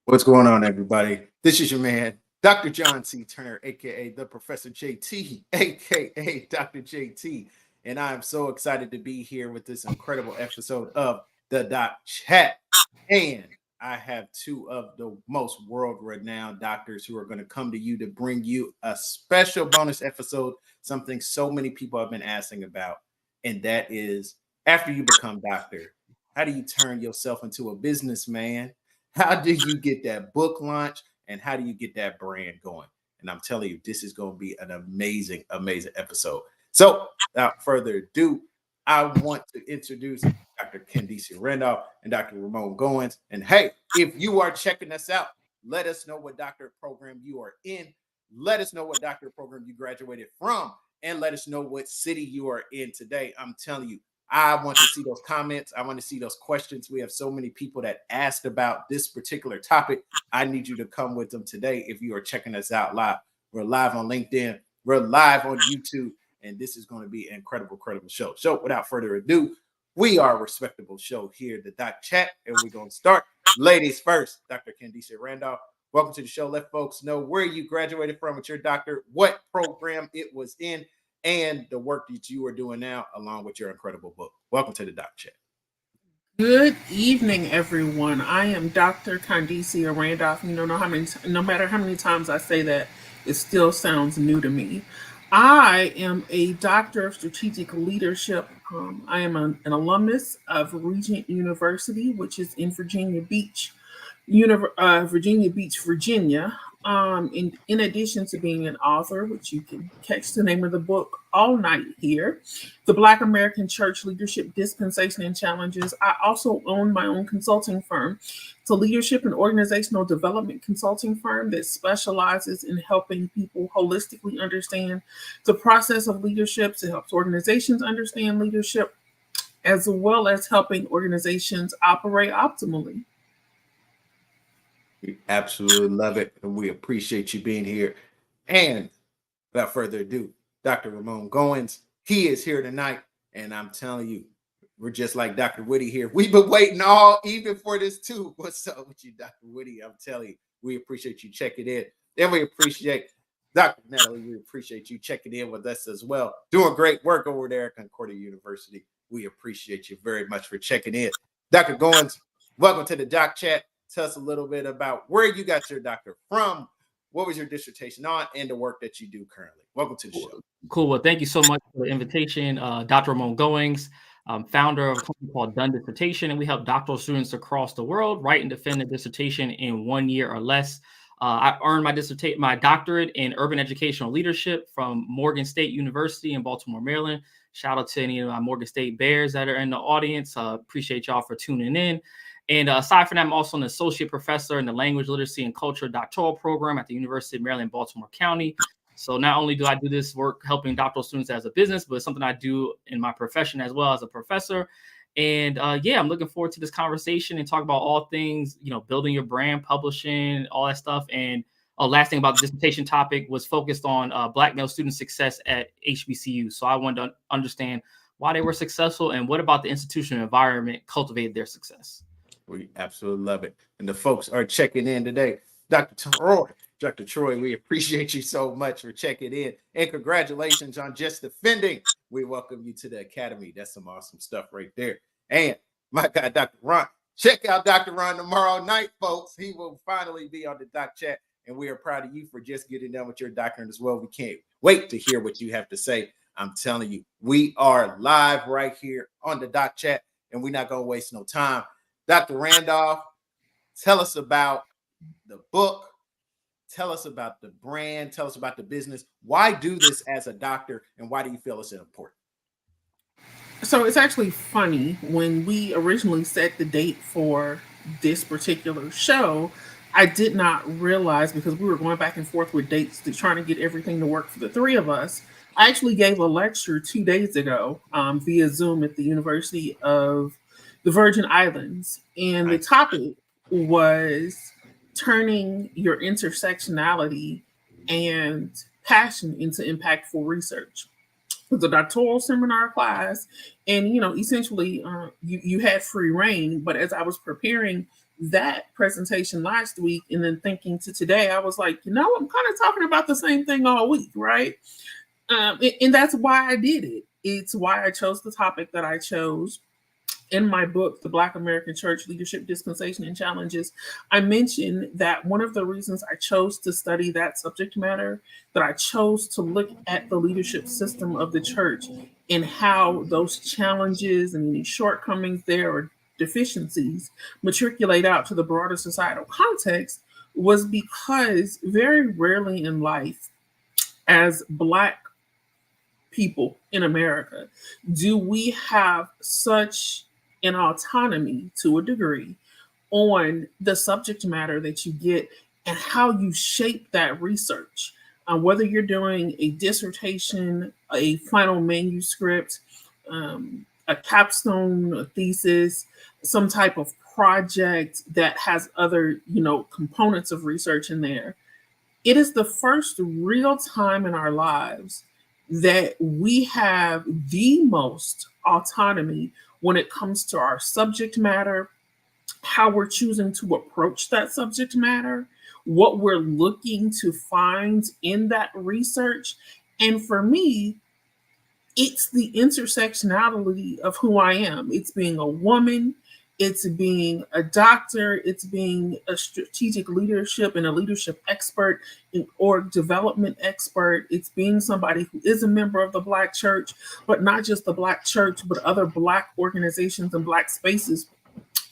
What's going on, everybody? This is your man, Dr. John C. Turner, aka the Professor JT, aka Dr. JT. And I'm so excited to be here with this incredible episode of the Doc Chat. And I have two of the most world-renowned doctors who are going to come to you to bring you a special bonus episode, something so many people have been asking about. And that is after you become doctor, how do you turn yourself into a businessman? How do you get that book launch and how do you get that brand going? And I'm telling you, this is going to be an amazing, amazing episode. So, without further ado, I want to introduce Dr. Candice Randolph and Dr. Ramon Goins. And hey, if you are checking us out, let us know what doctorate program you are in. Let us know what doctorate program you graduated from, and let us know what city you are in today. I'm telling you, I want to see those comments. I want to see those questions. We have so many people that asked about this particular topic. I need you to come with them today if you are checking us out live. We're live on LinkedIn. We're live on YouTube. And this is going to be an incredible, incredible show. So without further ado, we are a respectable show here, the Doc Chat, and we're going to start. Ladies first, Dr. Candice Randolph. Welcome to the show. Let folks know where you graduated from with your doctor, what program it was in, and the work that you are doing now, along with your incredible book. Welcome to the Doc Chat. Good evening, everyone. I am Dr. Candice Randolph. You don't know how many, no matter how many times I say that, it still sounds new to me. I am a doctor of strategic leadership. I am an alumnus of Regent University, which is in Virginia Beach, Virginia. In addition to being an author, which you can catch the name of the book all night here, the Black American Church Leadership Dispensation and Challenges. I also own my own consulting firm. It's a leadership and organizational development consulting firm that specializes in helping people holistically understand the process of leadership. It helps organizations understand leadership, as well as helping organizations operate optimally. We absolutely love it, and we appreciate you being here. And without further ado, Dr. Ramon Goins, he is here tonight, and I'm telling you, we're just like Dr. Whitty here. We've been waiting all even for this too. What's up with you, Dr. Whitty? I'm telling you, we appreciate you checking in. And we appreciate Dr. Natalie. We appreciate you checking in with us as well. Doing great work over there at Concordia University. We appreciate you very much for checking in. Dr. Goins, welcome to the Doc Chat. Tell us a little bit about where you got your doctor from, what was your dissertation on, and the work that you do currently. Welcome to the show. Cool. Well, thank you so much for the invitation. Dr. Ramon Goings, founder of a company called Done Dissertation, and we help doctoral students across the world write and defend a dissertation in 1 year or less. I earned my doctorate in urban educational leadership from Morgan State University in Baltimore, Maryland. Shout out to any of my Morgan State Bears that are in the audience. Appreciate y'all for tuning in. And aside from that, I'm also an associate professor in the language literacy and culture doctoral program at the University of Maryland, Baltimore County. So not only do I do this work helping doctoral students as a business, but it's something I do in my profession as well as a professor. And I'm looking forward to this conversation and talk about all things, building your brand, publishing, all that stuff. And last thing about the dissertation topic was focused on Black male student success at HBCU. So I wanted to understand why they were successful and what about the institutional environment cultivated their success. We absolutely love it. And the folks are checking in today. Dr. Troy, Dr. Troy, we appreciate you so much for checking in. And congratulations on just defending. We welcome you to the Academy. That's some awesome stuff right there. And my guy, Dr. Ron, check out Dr. Ron tomorrow night, folks. He will finally be on the Doc Chat. And we are proud of you for just getting done with your doctorate as well. We can't wait to hear what you have to say. I'm telling you, we are live right here on the Doc Chat, and we're not going to waste no time. Dr. Randolph, tell us about the book. Tell us about the brand. Tell us about the business. Why do this as a doctor, and why do you feel it's important? So it's actually funny. When we originally set the date for this particular show, I did not realize, because we were going back and forth with dates to trying to get everything to work for the three of us. I actually gave a lecture 2 days ago via Zoom at the University of the Virgin Islands. And the topic was turning your intersectionality and passion into impactful research. It was a doctoral seminar class, and essentially you had free reign. But as I was preparing that presentation last week and then thinking to today, I was like, I'm kind of talking about the same thing all week, right? And that's why I did it. It's why I chose the topic that I chose. In my book, The Black American Church Leadership, Dispensation, and Challenges, I mentioned that one of the reasons I chose to study that subject matter, that I chose to look at the leadership system of the church and how those challenges and any shortcomings there or deficiencies matriculate out to the broader societal context, was because very rarely in life, as Black people in America, do we have such an autonomy to a degree on the subject matter that you get and how you shape that research. Whether you're doing a dissertation, a final manuscript, a capstone, a thesis, some type of project that has other, components of research in there. It is the first real time in our lives that we have the most autonomy when it comes to our subject matter, how we're choosing to approach that subject matter, what we're looking to find in that research. And for me, it's the intersectionality of who I am. It's being a woman, it's being a doctor, it's being a strategic leadership and a leadership expert, an org development expert. It's being somebody who is a member of the Black church, but not just the Black church, but other Black organizations and Black spaces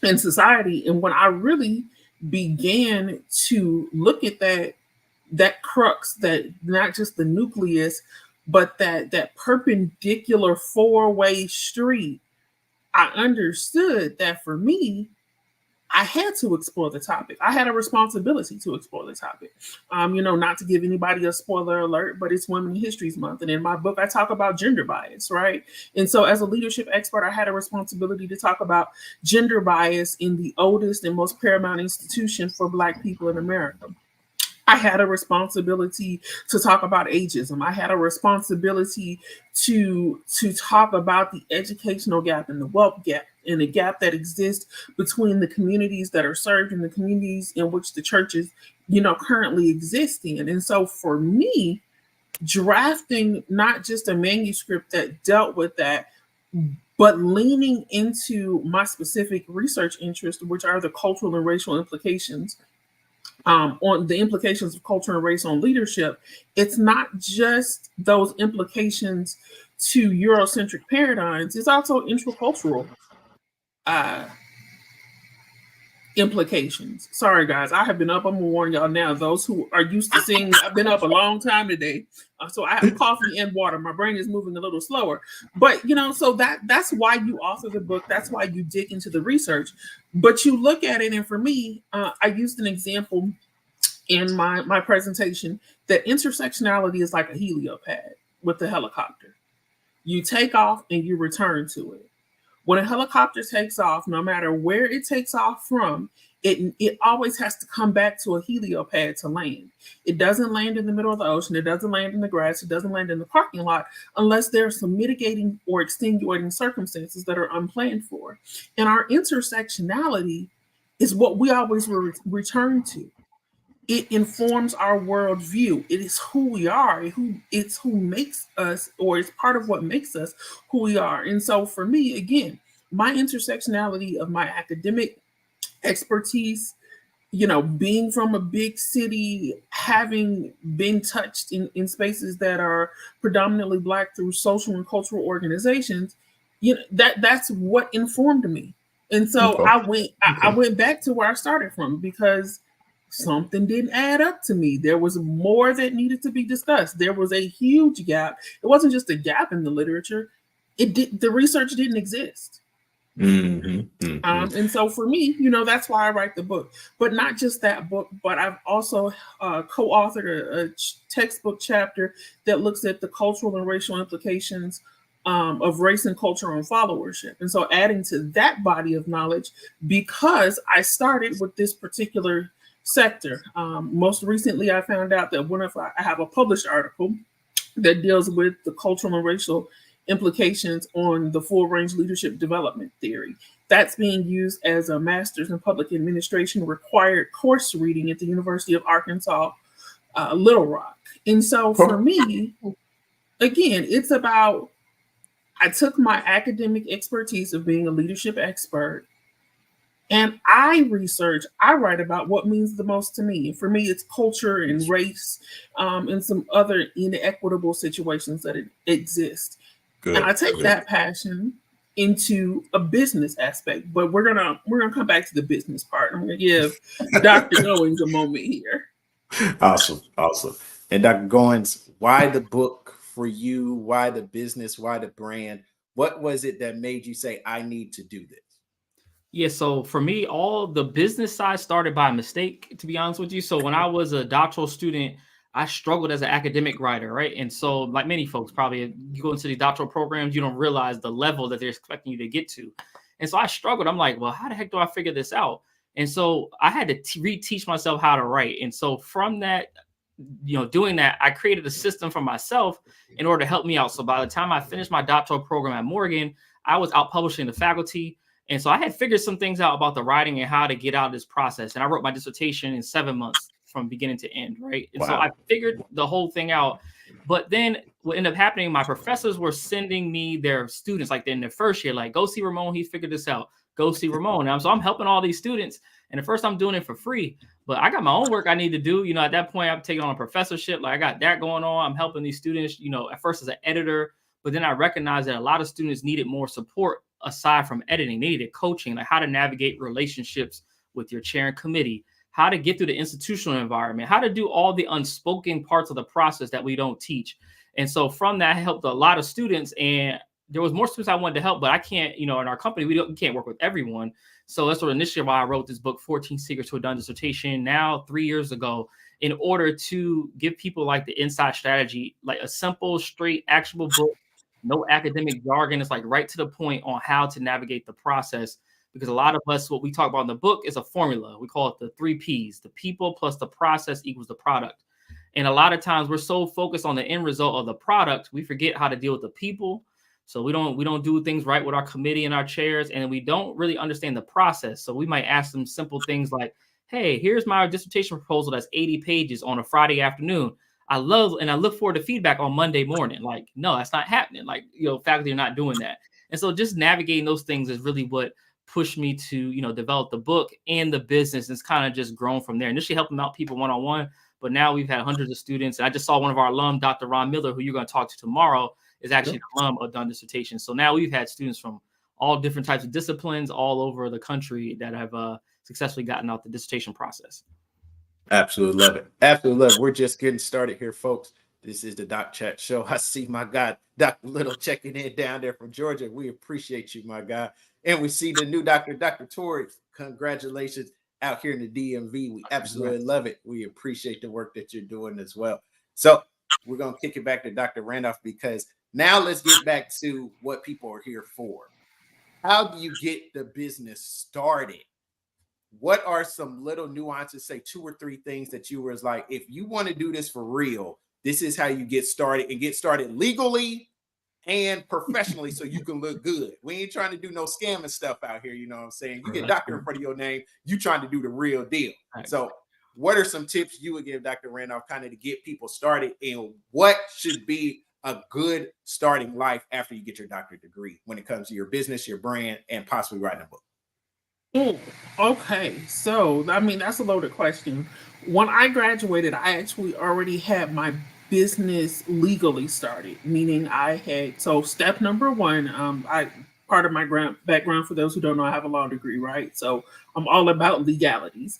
in society. And when I really began to look at that crux, that not just the nucleus, but that perpendicular four-way street, I understood that for me, I had to explore the topic. I had a responsibility to explore the topic. Not to give anybody a spoiler alert, but it's Women in History Month. And in my book, I talk about gender bias, right? And so as a leadership expert, I had a responsibility to talk about gender bias in the oldest and most paramount institution for Black people in America. I had a responsibility to talk about ageism. I had a responsibility to talk about the educational gap and the wealth gap and the gap that exists between the communities that are served and the communities in which the churches, currently exist in. And so for me, drafting not just a manuscript that dealt with that, but leaning into my specific research interest, which are the cultural and racial implications on the implications of culture and race on leadership. It's not just those implications to Eurocentric paradigms, it's also intercultural implications. Sorry, guys, I have been up. I'm gonna warn y'all now. Those who are used to seeing me, I've been up a long time today, so I have coffee and water. My brain is moving a little slower, but so that's why you author the book. That's why you dig into the research. But you look at it, and for me, I used an example in my presentation that intersectionality is like a heliopad with the helicopter. You take off and you return to it. When a helicopter takes off, no matter where it takes off from, it always has to come back to a heliopad to land. It doesn't land in the middle of the ocean. It doesn't land in the grass. It doesn't land in the parking lot unless there are some mitigating or extenuating circumstances that are unplanned for. And our intersectionality is what we always return to. It informs our worldview. It is who we are. It's who makes us, or it's part of what makes us who we are. And so for me, again, my intersectionality of my academic expertise, being from a big city, having been touched in spaces that are predominantly Black through social and cultural organizations, that's what informed me. And so I went back to where I started from because something didn't add up to me. There was more that needed to be discussed. There was a huge gap. It wasn't just a gap in the literature. The research didn't exist. And so for me, that's why I write the book. But not just that book, but I've also co-authored a textbook chapter that looks at the cultural and racial implications of race and culture on followership. And so adding to that body of knowledge, because I started with this particular sector. Most recently, I found out that I have a published article that deals with the cultural and racial implications on the full range leadership development theory. That's being used as a master's in public administration required course reading at the University of Arkansas, Little Rock. And so for me, again, it's about I took my academic expertise of being a leadership expert and I research, I write about what means the most to me. And for me, it's culture and race and some other inequitable situations that exist. Good. And I take that passion into a business aspect, but we're gonna come back to the business part. I'm gonna give Dr. Goings a moment here. Awesome. And Dr. Goins, why the book for you? Why the business? Why the brand? What was it that made you say, I need to do this? Yeah, so for me, all the business side started by mistake, to be honest with you. So when I was a doctoral student, I struggled as an academic writer, right? And so, like many folks, probably you go into the doctoral programs, you don't realize the level that they're expecting you to get to. And so I struggled. I'm like, well, how the heck do I figure this out? And so I had to reteach myself how to write. And so from that, doing that, I created a system for myself in order to help me out. So by the time I finished my doctoral program at Morgan, I was out publishing the faculty. And so I had figured some things out about the writing and how to get out of this process. And I wrote my dissertation in 7 months from beginning to end, right? And so I figured the whole thing out. But then what ended up happening, my professors were sending me their students, like in their first year, like, go see Ramon, he figured this out. Go see Ramon. And so I'm helping all these students. And at first I'm doing it for free. But I got my own work I need to do. At that point, I'm taking on a professorship. Like I got that going on. I'm helping these students, at first as an editor. But then I recognized that a lot of students needed more support aside from editing. They needed coaching, like how to navigate relationships with your chair and committee, how to get through the institutional environment, how to do all the unspoken parts of the process that we don't teach. And so from that, I helped a lot of students, and there was more students I wanted to help, but I can't, in our company, we can't work with everyone. So that's what initially why I wrote this book, 14 Secrets to a Done Dissertation, now 3 years ago, in order to give people like the inside strategy, like a simple, straight, actionable book. No academic jargon. It's like right to the point on how to navigate the process. Because a lot of us, what we talk about in the book is a formula. We call it the 3 Ps. The people plus the process equals the product. And a lot of times we're so focused on the end result of the product, we forget how to deal with the people. So we don't do things right with our committee and our chairs, and we don't really understand the process. So we might ask them simple things like, hey, here's my dissertation proposal that's 80 pages on a Friday afternoon. I look forward to feedback on Monday morning. Like, no, that's not happening. Like, faculty are not doing that. And so just navigating those things is really what pushed me to, develop the book and the business. It's kind of just grown from there. Initially helping out people one-on-one, but now we've had hundreds of students. And I just saw one of our alum, Dr. Ron Miller, who you're going to talk to tomorrow, is actually an alum of Done Dissertation. So now we've had students from all different types of disciplines all over the country that have successfully gotten out the dissertation process. Absolutely love it. We're just getting started here, folks. This is the Doc Chat Show. I see my guy, Dr. Little, checking in down there from Georgia. We appreciate you, my guy. And we see the new doctor, Dr. Torrey. Congratulations out here in the DMV. We absolutely love it. We appreciate the work that you're doing as well. So we're going to kick it back to Dr. Randolph, because now let's get back to what people are here for. How do you get the business started? What are some little nuances, say 2 or 3 things that you was like, if you want to do this for real, this is how you get started, and get started legally and professionally so you can look good. We ain't trying to do no scamming stuff out here. You know what I'm saying? You get doctor in front of your name, you trying to do the real deal. So what are some tips you would give Dr. Randolph kind of to get people started, and what should be a good starting life after you get your doctorate degree when it comes to your business, your brand, and possibly writing a book? Okay, so that's a loaded question. When I graduated, I actually already had my business legally started, meaning so step number one, I part of my background, for those who don't know, I have a law degree, right? So I'm all about legalities.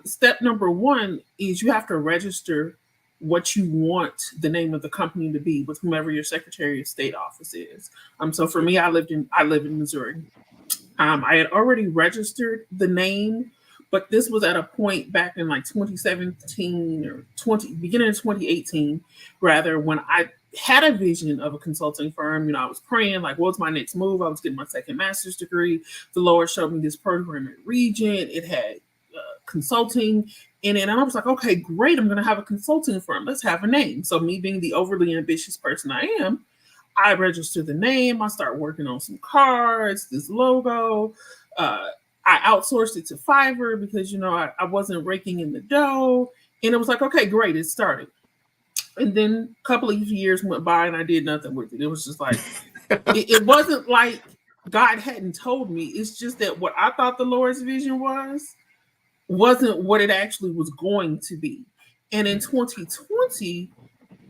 Step number one is you have to register what you want the name of the company to be with whomever your Secretary of State office is. So for me, I live in Missouri. I had already registered the name, but this was at a point back in like 2017 or beginning of 2018, rather, when I had a vision of a consulting firm. I was praying, like, what's my next move? I was getting my second master's degree. The Lord showed me this program at Regent. It had consulting in it. And I was like, okay, great. I'm going to have a consulting firm. Let's have a name. So me being the overly ambitious person I am, I register the name. I start working on some cards, this logo. I outsourced it to Fiverr because, I wasn't raking in the dough. And it was like, okay, great, it started. And then a couple of years went by and I did nothing with it. It was just like, it wasn't like God hadn't told me. It's just that what I thought the Lord's vision wasn't what it actually was going to be. And in 2020,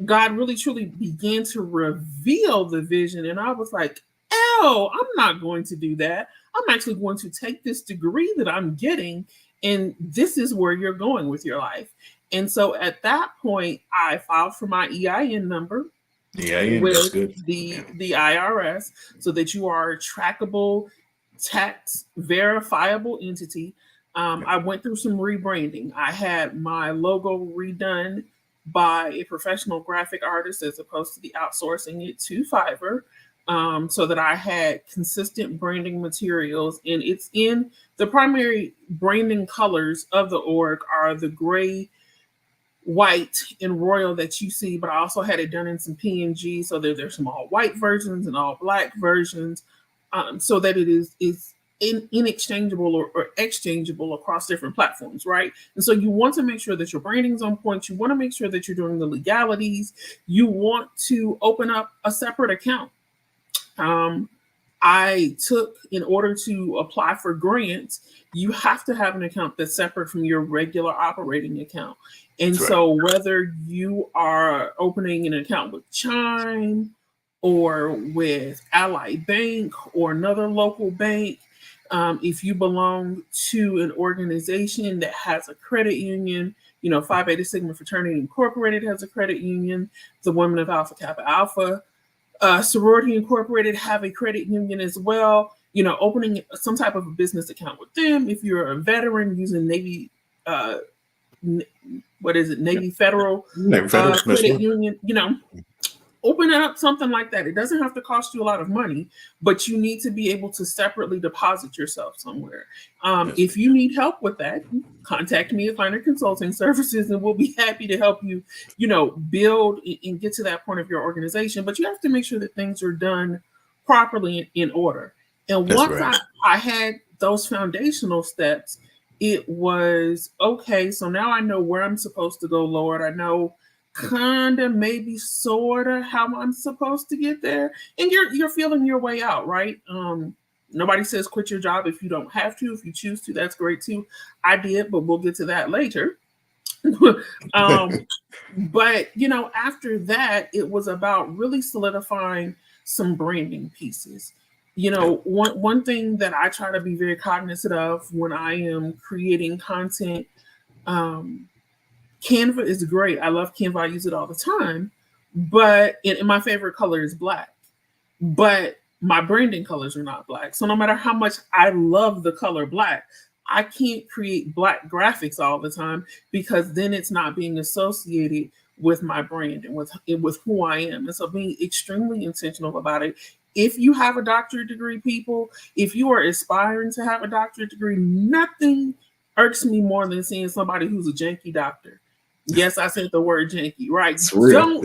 God really truly began to reveal the vision. And I was like, oh, I'm not going to do that. I'm actually going to take this degree that I'm getting, and this is where you're going with your life. And so at that point, I filed for my EIN number with the IRS so that you are a trackable, tax verifiable entity. I went through some rebranding. I had my logo redone by a professional graphic artist as opposed to the outsourcing it to Fiverr, so that I had consistent branding materials. And it's in the primary branding colors of the org are the gray, white, and royal that you see, but I also had it done in some PNG, so there's some all white versions and all black versions, so that it is inexchangeable or exchangeable across different platforms, right? And so you want to make sure that your branding's on point. You want to make sure that you're doing the legalities. You want to open up a separate account. I took, in order to apply for grants, you have to have an account that's separate from your regular operating account. And so whether you are opening an account with Chime or with Ally Bank or another local bank, if you belong to an organization that has a credit union, Phi Beta Sigma Fraternity Incorporated has a credit union, the Women of Alpha Kappa Alpha Sorority Incorporated have a credit union as well. Opening some type of a business account with them. If you're a veteran using Navy, Navy Federal Credit Union, open up something like that. It doesn't have to cost you a lot of money, but you need to be able to separately deposit yourself somewhere. If you need help with that, contact me at Finer Consulting Services, and we'll be happy to help you, build and get to that point of your organization. But you have to make sure that things are done properly in order. And once I had those foundational steps, it was okay. So now I know where I'm supposed to go, Lord. I know kind of, maybe sort of how I'm supposed to get there, and you're feeling your way out, right? Nobody says quit your job if you don't have to. If you choose to, that's great too. I did, but we'll get to that later. But after that, it was about really solidifying some branding pieces. One thing that I try to be very cognizant of when I am creating content, Canva is great. I love Canva. I use it all the time. But my favorite color is black. But my branding colors are not black. So no matter how much I love the color black, I can't create black graphics all the time, because then it's not being associated with my brand and with who I am. And so being extremely intentional about it. If you have a doctorate degree, people, if you are aspiring to have a doctorate degree, nothing irks me more than seeing somebody who's a janky doctor. Yes, I said the word janky, right? It's real.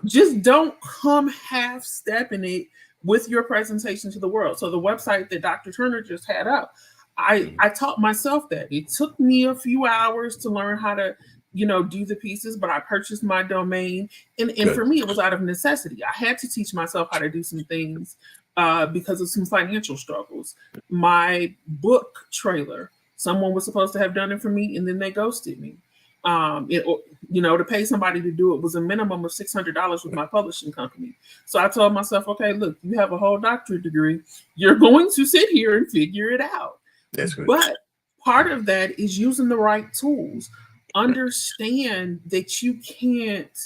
Just don't come half-stepping it with your presentation to the world. So the website that Dr. Turner just had up, I taught myself that. It took me a few hours to learn how to, do the pieces, but I purchased my domain. And for me, it was out of necessity. I had to teach myself how to do some things because of some financial struggles. My book trailer, someone was supposed to have done it for me, and then they ghosted me. To pay somebody to do it was a minimum of $600 with my publishing company. So I told myself, okay, look, you have a whole doctorate degree. You're going to sit here and figure it out. But part of that is using the right tools. Understand that you can't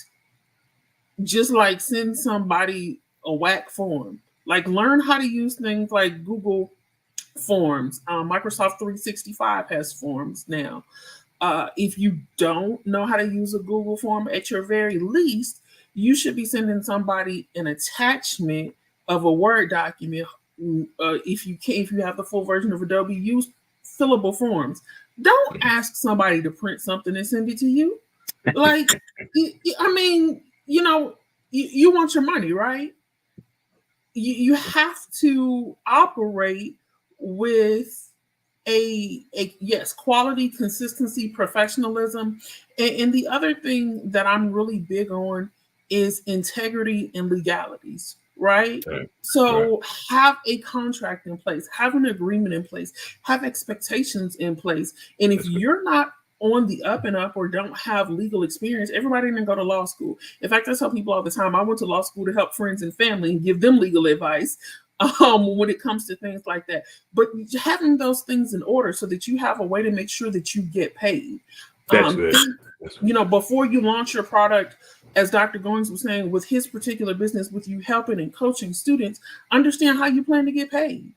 just like send somebody a whack form. Like, learn how to use things like Google Forms. Microsoft 365 has forms now. If you don't know how to use a Google form, at your very least, you should be sending somebody an attachment of a Word document. If you have the full version of Adobe, use fillable forms. Don't ask somebody to print something and send it to you. Like, I mean, you want your money, right? you have to operate with a yes, quality, consistency, professionalism. And the other thing that I'm really big on is integrity and legalities, right? Right. So have a contract in place, have an agreement in place, have expectations in place. And if That's good. you're not on the up and up or don't have legal experience, everybody didn't go to law school. In fact, I tell people all the time, I went to law school to help friends and family and give them legal advice when it comes to things like that. But having those things in order so that you have a way to make sure that you get paid. That's good. You know, before you launch your product, as Dr. Goings was saying, with his particular business, with you helping and coaching students, understand how you plan to get paid.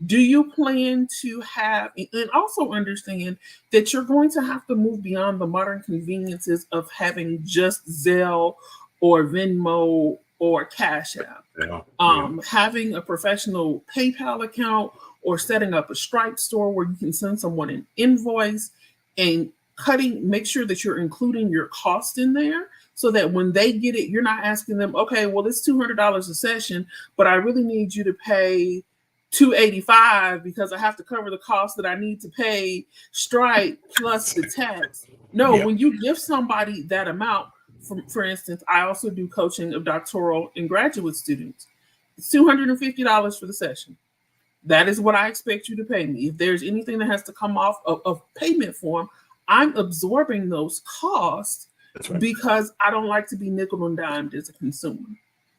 Do you plan to have, and also understand that you're going to have to move beyond the modern conveniences of having just Zelle or Venmo or Cash App. Having a professional PayPal account or setting up a Stripe store where you can send someone an invoice and make sure that you're including your cost in there so that when they get it, you're not asking them, okay, well, it's $200 a session, but I really need you to pay $285 because I have to cover the cost that I need to pay Stripe plus the tax. No, when you give somebody that amount, for instance, I also do coaching of doctoral and graduate students. It's $250 for the session. That is what I expect you to pay me. If there's anything that has to come off of payment form, I'm absorbing those costs because I don't like to be nickel and dimed as a consumer.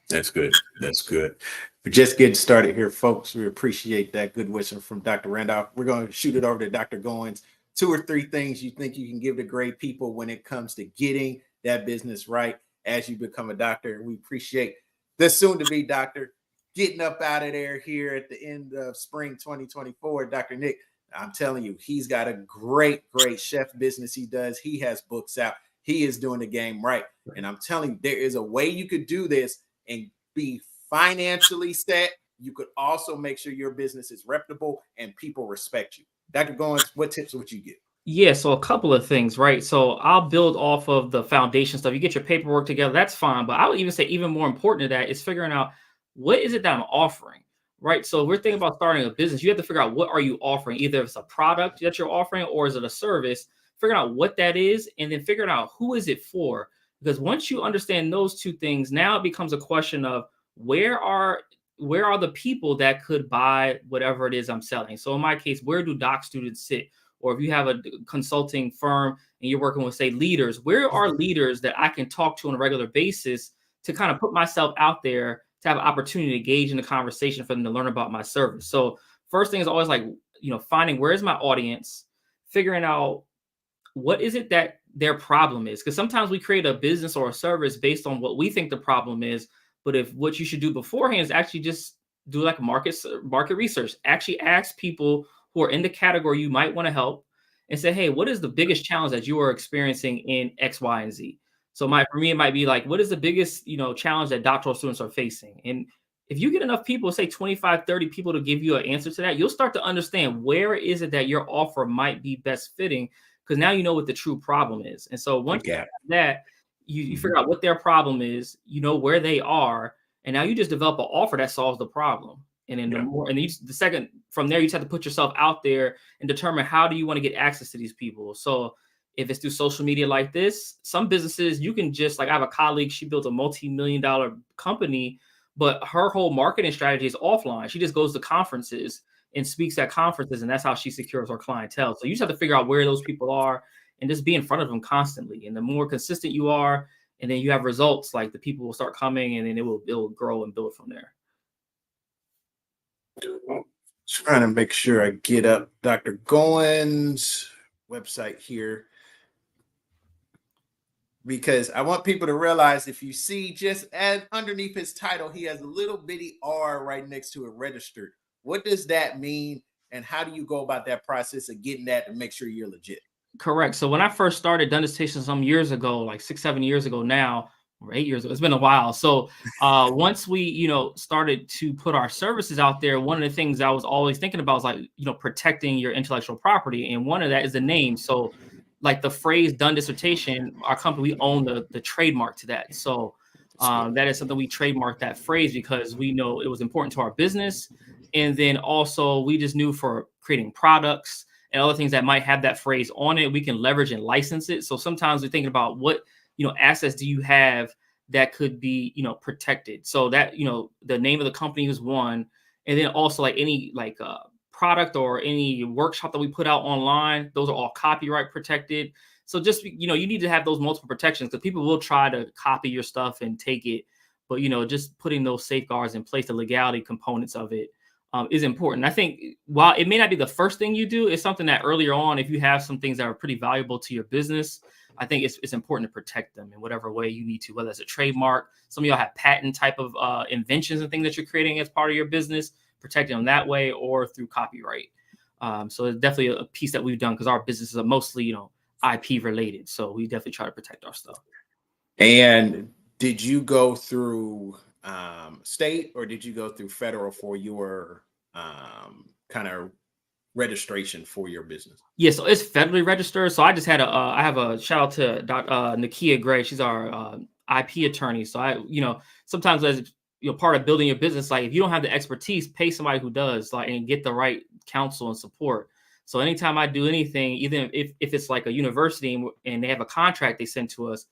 That's good. That's good. We're just getting started here, folks. We appreciate that good wisdom from Dr. Randolph. We're going to shoot it over to Dr. Goins. 2 or 3 things you think you can give to great people when it comes to getting that business right as you become a doctor. We appreciate the soon-to-be doctor getting up out of there here at the end of spring 2024. Dr. Nick, I'm telling you, he's got a great chef business he does. He has books out. He is doing the game right. And I'm telling you, there is a way you could do this and be financially set. You could also make sure your business is reputable and people respect you. Dr. Goins, what tips would you give? Yeah, so a couple of things, right? So I'll build off of the foundation stuff. You get your paperwork together, that's fine. But I would even say even more important to that is figuring out what is it that I'm offering, right? So we're thinking about starting a business. You have to figure out what are you offering. Either it's a product that you're offering or is it a service. Figuring out what that is and then figuring out who is it for. Because once you understand those 2 things, now it becomes a question of where are the people that could buy whatever it is I'm selling. So in my case, where do doc students sit? Or if you have a consulting firm and you're working with, say, leaders, where are leaders that I can talk to on a regular basis to kind of put myself out there to have an opportunity to engage in the conversation for them to learn about my service? So first thing is always like, finding where's my audience, figuring out what is it that their problem is. Because sometimes we create a business or a service based on what we think the problem is. But if what you should do beforehand is actually just do like market research, actually ask people who are in the category you might want to help and say, hey, what is the biggest challenge that you are experiencing in X, Y, and Z? So for me, it might be like, what is the biggest, challenge that doctoral students are facing? And if you get enough people, say 25, 30 people to give you an answer to that, you'll start to understand where is it that your offer might be best fitting, because now you know what the true problem is. And so once you have that, you figure out what their problem is, where they are, and now you just develop an offer that solves the problem. And then the second from there, you just have to put yourself out there and determine how do you want to get access to these people. So if it's through social media like this, some businesses you can just I have a colleague, she built a multi-million-dollar company, but her whole marketing strategy is offline. She just goes to conferences and speaks at conferences, and that's how she secures her clientele. So you just have to figure out where those people are and just be in front of them constantly. And the more consistent you are, and then you have results, like the people will start coming, and then it will grow and build from there. Trying to make sure I get up Dr. Goins' website here, because I want people to realize, if you see just underneath his title, he has a little bitty R right next to it, registered. What does that mean? And how do you go about that process of getting that to make sure you're legit? Correct. So when I first started Done Dissertation some years ago, like 6-7 years ago now, or 8 years ago, it's been a while. So once we, started to put our services out there, one of the things I was always thinking about was protecting your intellectual property. And one of that is the name. So like the phrase Done Dissertation, our company, we own the trademark to that. So That is something we trademarked that phrase because we know it was important to our business. And then also we just knew for creating products and other things that might have that phrase on it, we can leverage and license it. So sometimes we're thinking about what, assets do you have that could be, protected. So that, the name of the company is one. And then also like any product or any workshop that we put out online, those are all copyright protected. So just, you need to have those multiple protections because people will try to copy your stuff and take it. But, just putting those safeguards in place, the legality components of it is important. I think while it may not be the first thing you do, it's something that earlier on, if you have some things that are pretty valuable to your business, I think it's important to protect them in whatever way you need to, whether it's a trademark. Some of y'all have patent type of inventions and things that you're creating as part of your business, protecting them that way or through copyright. So it's definitely a piece that we've done because our businesses are mostly, IP related. So we definitely try to protect our stuff. And did you go through state or did you go through federal for your kind of registration for your business? Yeah, so it's federally registered. So I just had I have a shout out to Nakia Gray. She's our IP attorney. So I, sometimes as part of building your business, like if you don't have the expertise, pay somebody who does, and get the right counsel and support. So anytime I do anything, even if it's like a university and they have a contract they send to us,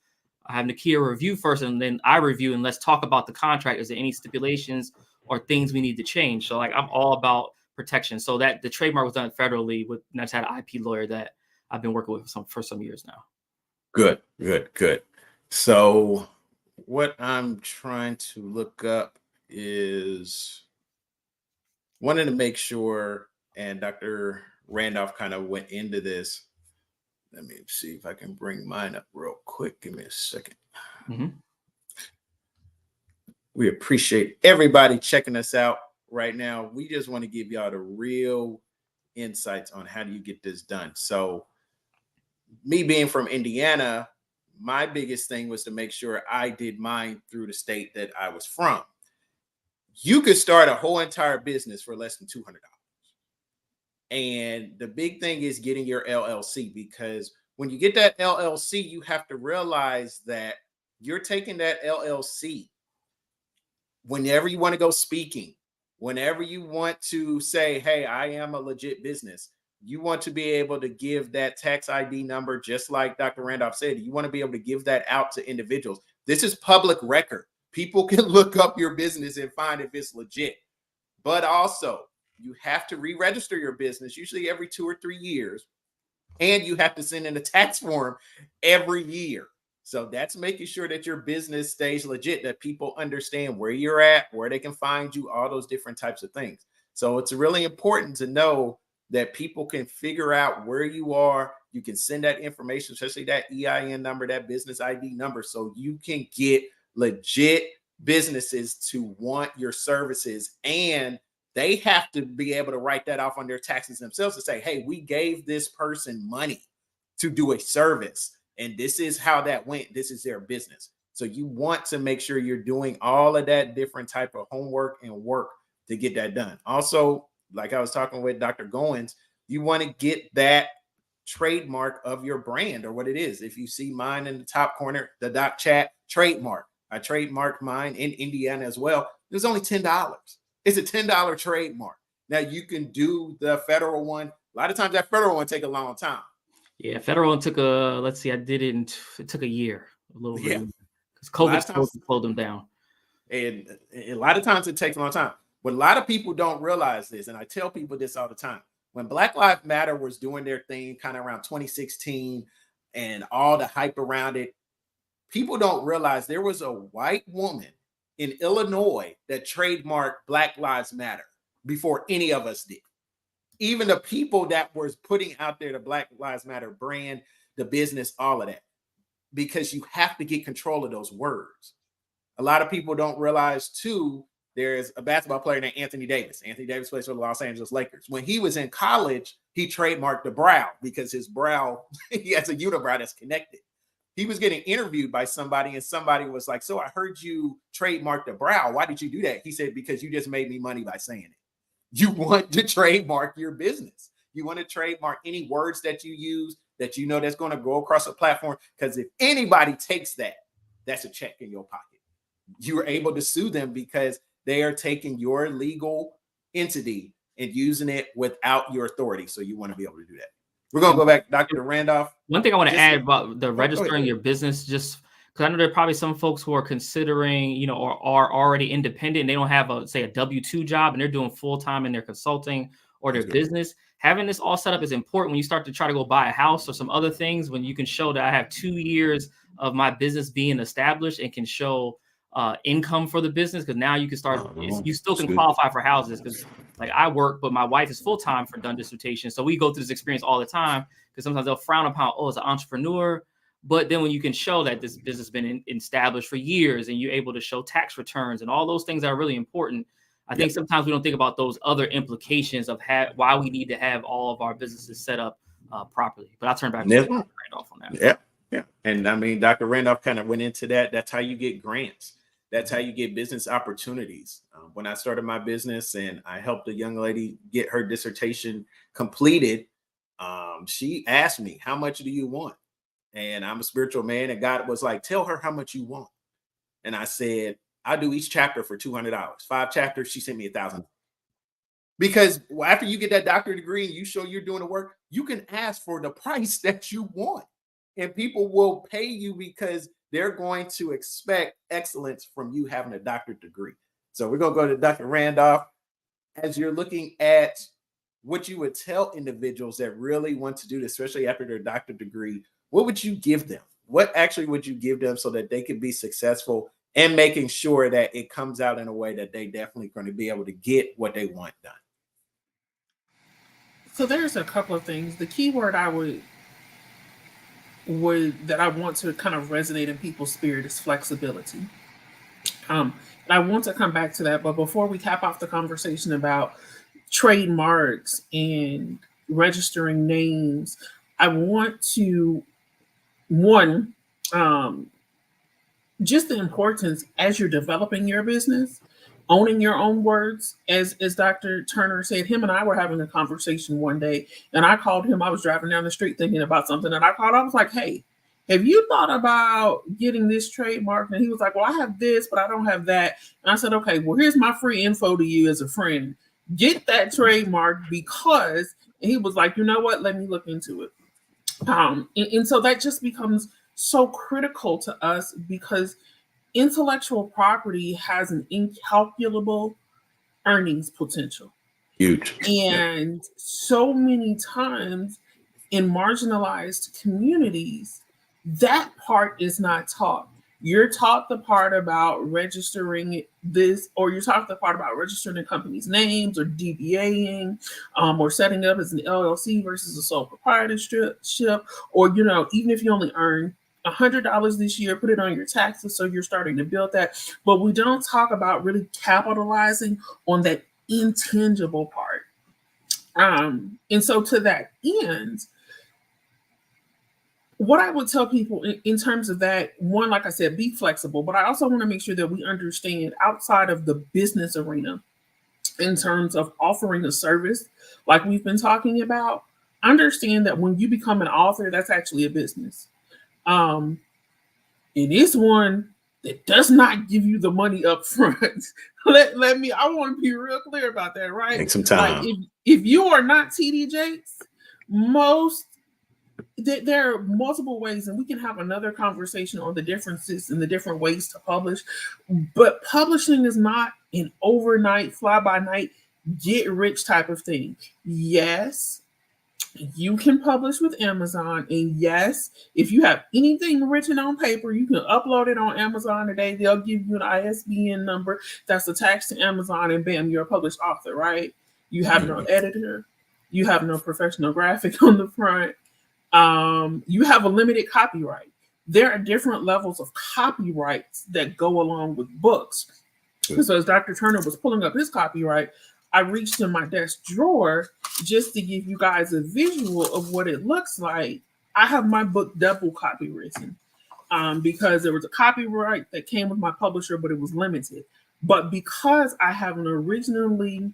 I have Nakia review first and then I review and let's talk about the contract. Is there any stipulations or things we need to change? So I'm all about protection. So that the trademark was done federally with, and I just had an IP lawyer that I've been working with for some years now. Good. So what I'm trying to look up is wanted to make sure, and Dr. Randolph kind of went into this. Let me see if I can bring mine up real quick. Give me a second. Mm-hmm. We appreciate everybody checking us out right now. We just want to give y'all the real insights on how do you get this done. So me being from Indiana, my biggest thing was to make sure I did mine through the state that I was from. You could start a whole entire business for less than $200. And the big thing is getting your LLC, because when you get that LLC, you have to realize that you're taking that LLC whenever you want to go speaking, whenever you want to say, hey, I am a legit business, you want to be able to give that tax ID number, just like Dr. Randolph said, you want to be able to give that out to individuals. This is public record. People can look up your business and find if it's legit. But also, you have to re-register your business, usually every 2 or 3 years. And you have to send in a tax form every year. So that's making sure that your business stays legit, that people understand where you're at, where they can find you, all those different types of things. So it's really important to know that people can figure out where you are. You can send that information, especially that EIN number, that business ID number, so you can get legit businesses to want your services, and they have to be able to write that off on their taxes themselves to say, hey, we gave this person money to do a service, and this is how that went. This is their business. So you want to make sure you're doing all of that different type of homework and work to get that done. Also, like I was talking with Dr. Goins, you want to get that trademark of your brand or what it is. If you see mine in the top corner, the Doc Chat trademark, I trademarked mine in Indiana as well. It was only $10. It's a $10 trademark. Now you can do the federal one. A lot of times that federal one take a long time. Yeah, federal one took it took a year, a little bit. Yeah. Because COVID slowed them down. And a lot of times it takes a long time. But a lot of people don't realize this, and I tell people this all the time. When Black Lives Matter was doing their thing kind of around 2016 and all the hype around it, people don't realize there was a white woman in Illinois that trademarked Black Lives Matter before any of us did. Even the people that was putting out there the Black Lives Matter brand, the business, all of that, because you have to get control of those words. A lot of people don't realize too, there's a basketball player named Anthony Davis. Anthony Davis plays for the Los Angeles Lakers. When he was in college, he trademarked the brow because his brow, he has a unibrow that's connected. He was getting interviewed by somebody, and somebody was like, so I heard you trademark the brow. Why did you do that? He said, because you just made me money by saying it. You want to trademark your business. You want to trademark any words that you use that you know that's going to go across a platform, because if anybody takes that, that's a check in your pocket. you were able to sue them because they are taking your legal entity and using it without your authority. So you want to be able to do that. We're going to go back, Dr. Randolph. One thing I want to Just- add about the go ahead. registering your business, just because I know there are probably some folks who are considering, you know, or are already independent and they don't have a, say, a W-2 job and they're doing full-time in their consulting or their business. Having this all set up is important when you start to try to go buy a house or some other things, when you can show that I have 2 years of my business being established and can show income for the business, because now you can start, you still can qualify for houses, because like I work, but my wife is full-time for Done Dissertation. So we go through this experience all the time, because sometimes they'll frown upon, oh, as an entrepreneur. But then when you can show that this business has been established for years and you're able to show tax returns and all those things that are really important, I think sometimes we don't think about those other implications of why we need to have all of our businesses set up properly. But I'll turn back to Randolph on that. Yeah. And I mean, Dr. Randolph kind of went into that. That's how you get grants. That's how you get business opportunities. When I started my business and I helped a young lady get her dissertation completed, she asked me, how much do you want? And I'm a spiritual man, and God was like, tell her how much you want. And I said, I do each chapter for $200. 5 chapters, she sent me $1,000. Because after you get that doctorate degree and you show you're doing the work, you can ask for the price that you want. And people will pay you because they're going to expect excellence from you having a doctorate degree. So we're going to go to Dr. Randolph. As you're looking at what you would tell individuals that really want to do this, especially after their doctorate degree, what would you give them? What actually would you give them so that they can be successful and making sure that it comes out in a way that they definitely going to be able to get what they want done? So there's a couple of things. The key word I would that I want to kind of resonate in people's spirit is flexibility. And I want to come back to that, but before we cap off the conversation about trademarks and registering names, I want to just the importance as you're developing your business, owning your own words. As Dr. Turner said, him and I were having a conversation one day, and I called him. I was driving down the street thinking about something, and I was like, hey, have you thought about getting this trademark? And he was like, well, I have this, but I don't have that. And I said, okay, well, here's my free info to you as a friend. Get that trademark, because, and he was like, you know what? Let me look into it. And so that just becomes so critical to us, because intellectual property has an incalculable earnings potential. Huge. And so many times in marginalized communities, that part is not taught. You're taught the part about registering this, or you're taught the part about registering the company's names, or DBAing, or setting up as an LLC versus a sole proprietorship, or, you know, even if you only earn $100 this year, put it on your taxes so you're starting to build that. But we don't talk about really capitalizing on that intangible part. And so to that end, what I would tell people in terms of that, one, like I said, be flexible, but I also want to make sure that we understand outside of the business arena, in terms of offering a service like we've been talking about, understand that when you become an author, that's actually a business. And it's one that does not give you the money up front. I want to be real clear about that, right? Take some time. Like if you are not TD Jakes, there are multiple ways, and we can have another conversation on the differences and the different ways to publish. But publishing is not an overnight, fly-by-night, get-rich type of thing. Yes, you can publish with Amazon, and yes, if you have anything written on paper, you can upload it on Amazon today. They'll give you an ISBN number that's attached to Amazon, and bam, you're a published author, right? You have no editor, you have no professional graphic on the front. You have a limited copyright. There are different levels of copyrights that go along with books. So as Dr. Turner was pulling up his copyright, I reached in my desk drawer just to give you guys a visual of what it looks like. I have my book double copywritten because there was a copyright that came with my publisher, but it was limited. But because I have an originally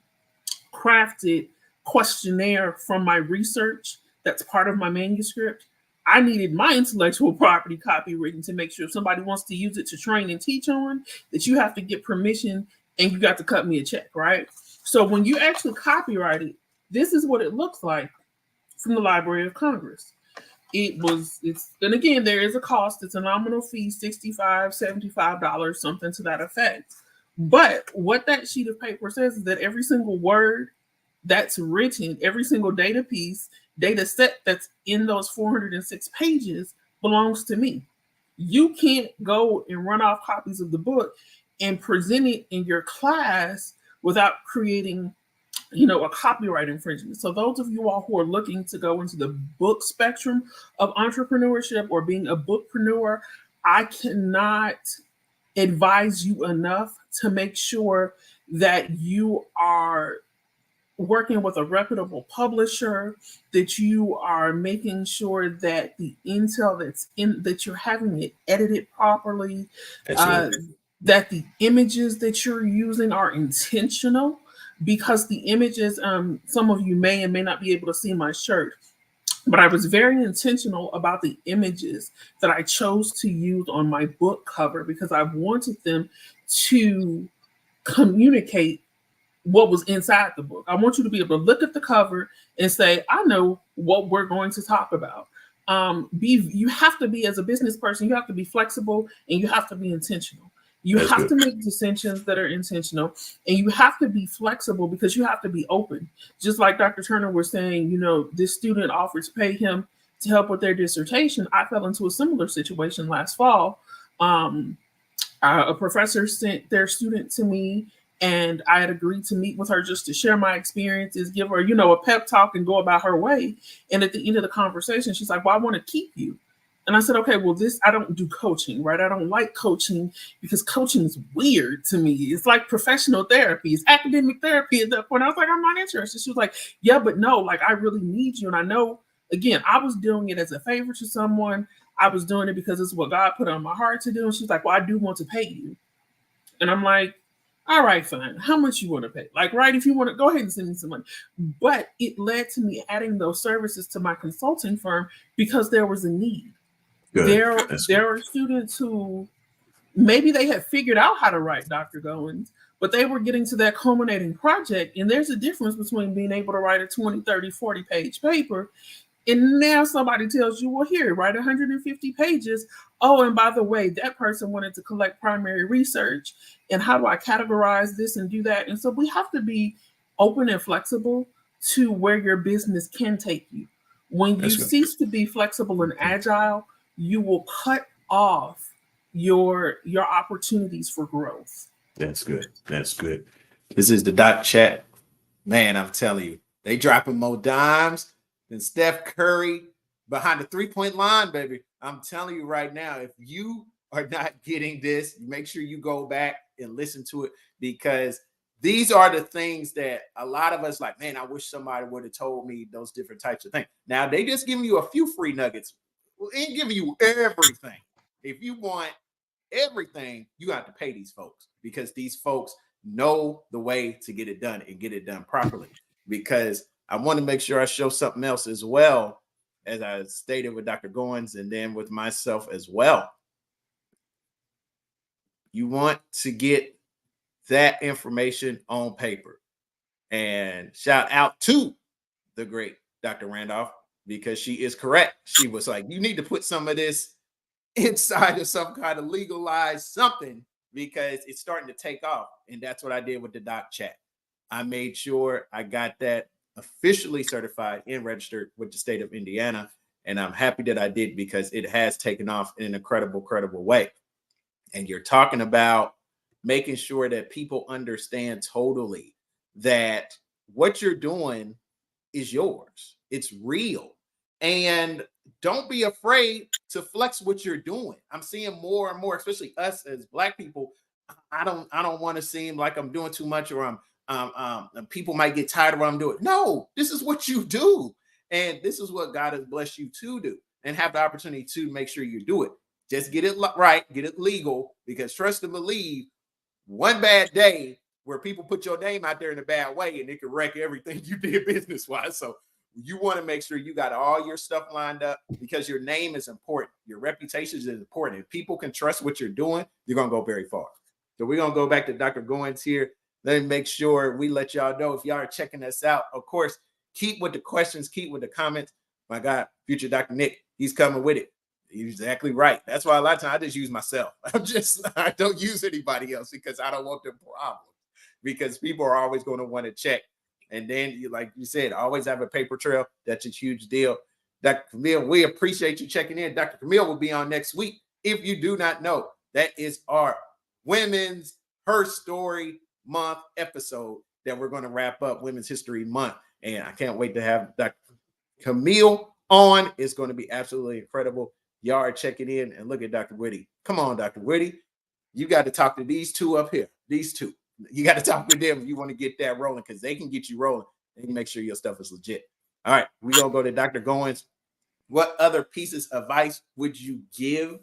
crafted questionnaire from my research that's part of my manuscript, I needed my intellectual property copywritten to make sure if somebody wants to use it to train and teach on, that you have to get permission and you got to cut me a check, right? So when you actually copyright it, this is what it looks like from the Library of Congress. And again, there is a cost. It's a nominal fee, $65, $75, something to that effect. But what that sheet of paper says is that every single word that's written, every single data piece, data set that's in those 406 pages belongs to me. You can't go and run off copies of the book and present it in your class without creating a copyright infringement. So those of you all who are looking to go into the book spectrum of entrepreneurship or being a bookpreneur, I cannot advise you enough to make sure that you are working with a reputable publisher, that you are making sure that the intel that you're having it edited properly, that the images that you're using are intentional, because the images, some of you may and may not be able to see my shirt, but I was very intentional about the images that I chose to use on my book cover because I wanted them to communicate what was inside the book. I want you to be able to look at the cover and say, I know what we're going to talk about. You have to be, as a business person, you have to be flexible and you have to be intentional. You That's have good. to make decisions that are intentional, and you have to be flexible because you have to be open. Just like Dr. Turner was saying, this student offered to pay him to help with their dissertation. I fell into a similar situation last fall. A professor sent their student to me, and I had agreed to meet with her just to share my experiences, give her, a pep talk and go about her way. And at the end of the conversation, she's like, well, I want to keep you. And I said, okay, well, I don't do coaching, right? I don't like coaching because coaching is weird to me. It's like professional therapy. It's academic therapy at that point. I was like, I'm not interested. She was like, yeah, but no, like, I really need you. And I know, again, I was doing it as a favor to someone. I was doing it because it's what God put on my heart to do. And she's like, well, I do want to pay you. And I'm like, all right, fine. How much you want to pay? Like, right, if you want to, go ahead and send me some money. But it led to me adding those services to my consulting firm because there was a need. Good. There are students who maybe they had figured out how to write Dr. Goins, but they were getting to that culminating project. And there's a difference between being able to write a 20, 30, 40 page paper. And now somebody tells you, well, here, write 150 pages. Oh, and by the way, that person wanted to collect primary research. And how do I categorize this and do that? And so we have to be open and flexible to where your business can take you. When you cease to be flexible and agile, you will cut off your opportunities for growth. That's good. That's good. This is the Doc Chat. Man, I'm telling you, they dropping more dimes than Steph Curry behind the 3-point line, baby. I'm telling you right now, if you are not getting this, make sure you go back and listen to it, because these are the things that a lot of us like, man, I wish somebody would have told me those different types of things. Now, they just giving you a few free nuggets. They ain't giving you everything. If you want everything, you have to pay these folks, because these folks know the way to get it done and get it done properly. Because I want to make sure I show something else as well, as I stated with Dr. Goins and then with myself as well. You want to get that information on paper. And shout out to the great Dr. Randolph, because she is correct. She was like, you need to put some of this inside of some kind of legalized something, because it's starting to take off. And that's what I did with the Doc Chat. I made sure I got that officially certified and registered with the state of Indiana. And I'm happy that I did, because it has taken off in an incredible way. And you're talking about making sure that people understand totally that what you're doing is yours. It's real. And don't be afraid to flex what you're doing. I'm seeing more and more, especially us as Black people. I don't want to seem like I'm doing too much, or people might get tired of what I'm doing. No, this is what you do. And this is what God has blessed you to do, and have the opportunity to make sure you do it. Just get it right, get it legal, because trust and believe, one bad day where people put your name out there in a bad way, and it can wreck everything you did business-wise. So you want to make sure you got all your stuff lined up because your name is important. Your reputation is important. If people can trust what you're doing, you're going to go very far. So we're going to go back to Dr. Goins here. Let me make sure we let y'all know if y'all are checking us out. Of course, keep with the questions, keep with the comments. My God, future Dr. Nick, he's coming with it. You're exactly right. That's why a lot of times I just use myself. I don't use anybody else because I don't want the problem. Because people are always going to want to check. And then, like you said, always have a paper trail. That's a huge deal. Dr. Camille, we appreciate you checking in. Dr. Camille will be on next week. If you do not know, that is our Women's Her Story Month episode that we're going to wrap up Women's History Month. And I can't wait to have Dr. Camille on. It's going to be absolutely incredible. Y'all are checking in and look at Dr. Whitty. Come on, Dr. Whitty. You got to talk to these two up here. These two. You got to talk with them if you want to get that rolling because they can get you rolling and make sure your stuff is legit. All right, we're going to go to Dr. Goins. What other pieces of advice would you give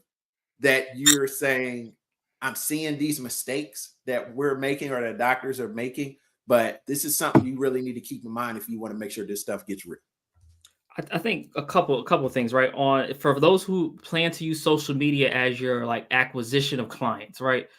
that you're saying, I'm seeing these mistakes that we're making or the doctors are making, but this is something you really need to keep in mind if you want to make sure this stuff gets real? I think a couple of things, right? On for those who plan to use social media as your like acquisition of clients, right?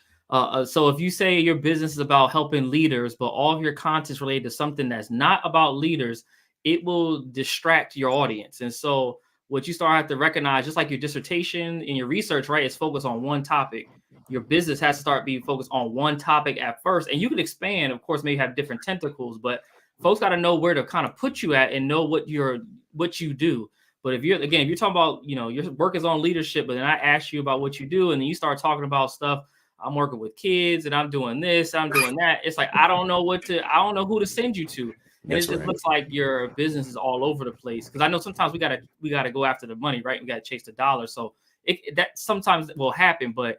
So if you say your business is about helping leaders, but all of your content is related to something that's not about leaders, it will distract your audience. And so what you start to recognize, just like your dissertation and your research, right, is focused on one topic. Your business has to start being focused on one topic at first, and you can expand, of course, maybe have different tentacles, but folks got to know where to kind of put you at and know what you do. But if you're talking about, your work is on leadership, but then I ask you about what you do, and then you start talking about stuff. I'm working with kids and I'm doing this, I'm doing that. It's like, I don't know who to send you to. And it just looks like your business is all over the place. Cause I know sometimes we gotta go after the money, right? We gotta chase the dollar. So that sometimes will happen, but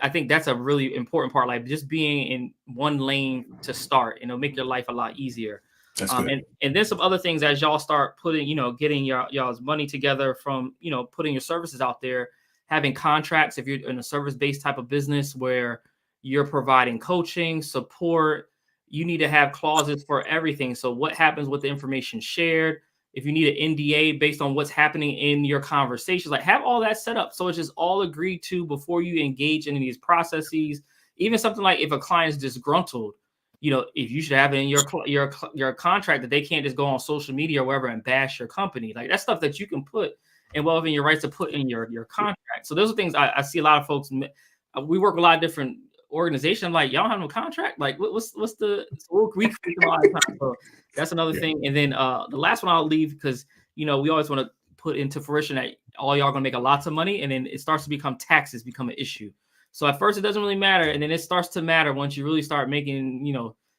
I think that's a really important part. Like just being in one lane to start, and it'll make your life a lot easier. That's good. And then some other things as y'all start putting, getting y'all's money together from, putting your services out there, having contracts. If you're in a service-based type of business where you're providing coaching, support, you need to have clauses for everything. So what happens with the information shared? If you need an NDA based on what's happening in your conversations, like have all that set up. So it's just all agreed to before you engage in these processes. Even something like if a client is disgruntled, if you should have it in your contract that they can't just go on social media or wherever and bash your company. Like that's stuff that you can put and well within your rights to put in your contract. So those are things I see a lot of folks. We work with a lot of different organizations. I'm like, y'all don't have no contract. Like, what's the? So we create a lot of time. So that's another thing. And then the last one I'll leave because we always want to put into fruition that all y'all are gonna make a lots of money, and then it starts to become taxes become an issue. So at first it doesn't really matter, and then it starts to matter once you really start making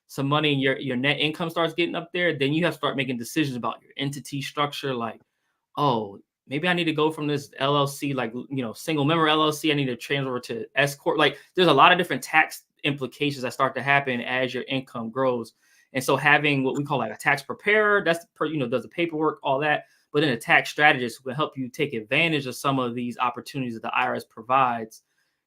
some money and your net income starts getting up there. Then you have to start making decisions about your entity structure, like, oh, maybe I need to go from this LLC, like, single member LLC. I need to transfer to S Corp. Like there's a lot of different tax implications that start to happen as your income grows. And so having what we call like a tax preparer, does the paperwork, all that, but then a tax strategist who will help you take advantage of some of these opportunities that the IRS provides.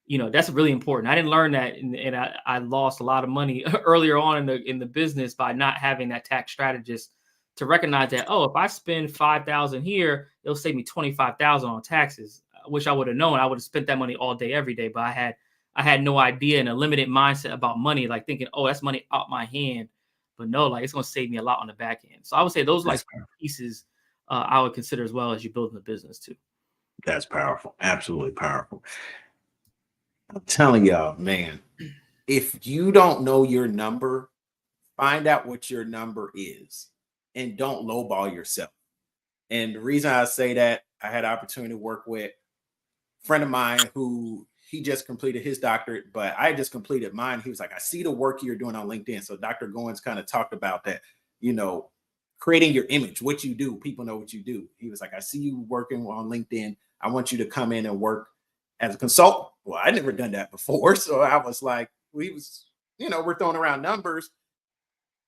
That's really important. I didn't learn that. And I lost a lot of money earlier on in the business by not having that tax strategist to recognize that, if I spend $5,000 here, it'll save me $25,000 on taxes. I wish I would have known. I would have spent that money all day, every day. But I had no idea and a limited mindset about money, like thinking, that's money out my hand. But no, like it's going to save me a lot on the back end. So I would say those like pieces I would consider as well as you building the business too. That's powerful. Absolutely powerful. I'm telling y'all, man, if you don't know your number, find out what your number is. And don't lowball yourself. And the reason I say that, I had an opportunity to work with a friend of mine who he just completed his doctorate, but I just completed mine. He was like, I see the work you're doing on LinkedIn. So Dr. Goins kind of talked about that, creating your image, what you do. People know what you do. He was like, I see you working on LinkedIn. I want you to come in and work as a consultant. Well, I never done that before. So I was like, we're throwing around numbers.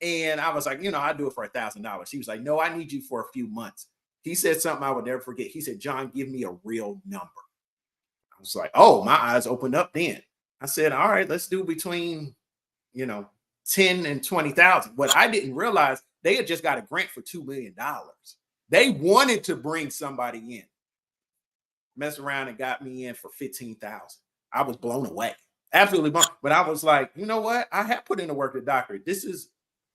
And I was like, I'd do it for $1,000. He was like, no, I need you for a few months. He said something I would never forget. He said, John, give me a real number. I was like, oh, my eyes opened up then. I said, all right, let's do between, 10 and 20,000. What I didn't realize, they had just got a grant for $2 million. They wanted to bring somebody in, mess around and got me in for 15,000. I was blown away, absolutely blown. But I was like, you know what? I have put in the work at doctorate. This is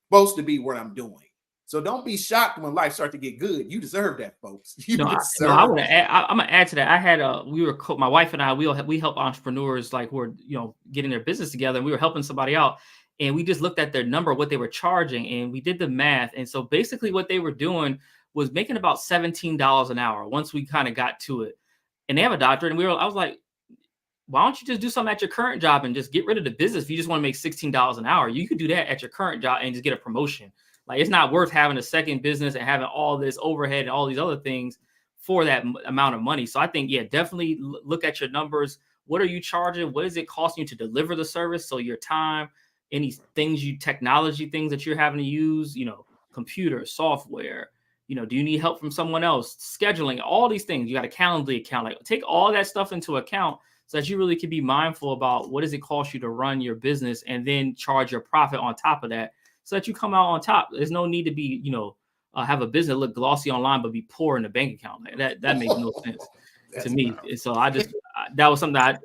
supposed to be what I'm doing. So don't be shocked when life starts to get good. You deserve that, folks. You deserve. I want to add. I'm gonna add to that. I had my wife and I, we help entrepreneurs like who are getting their business together, and we were helping somebody out, and we just looked at their number, what they were charging, and we did the math. And so basically, what they were doing was making about $17 an hour once we kind of got to it. And they have a doctorate, and I was like, why don't you just do something at your current job and just get rid of the business? If you just want to make $16 an hour, you could do that at your current job and just get a promotion. Like, it's not worth having a second business and having all this overhead and all these other things for that amount of money. So I think, yeah, definitely look at your numbers. What are you charging? What is it costing you to deliver the service? So your time, any things technology things that you're having to use, computer, software, do you need help from someone else? Scheduling, all these things. You got a Calendly account. Like, take all that stuff into account so that you really can be mindful about what does it cost you to run your business, and then charge your profit on top of that, so that you come out on top. There's no need to be, have a business look glossy online, but be poor in the bank account. Like that makes no sense to me. And so that was something that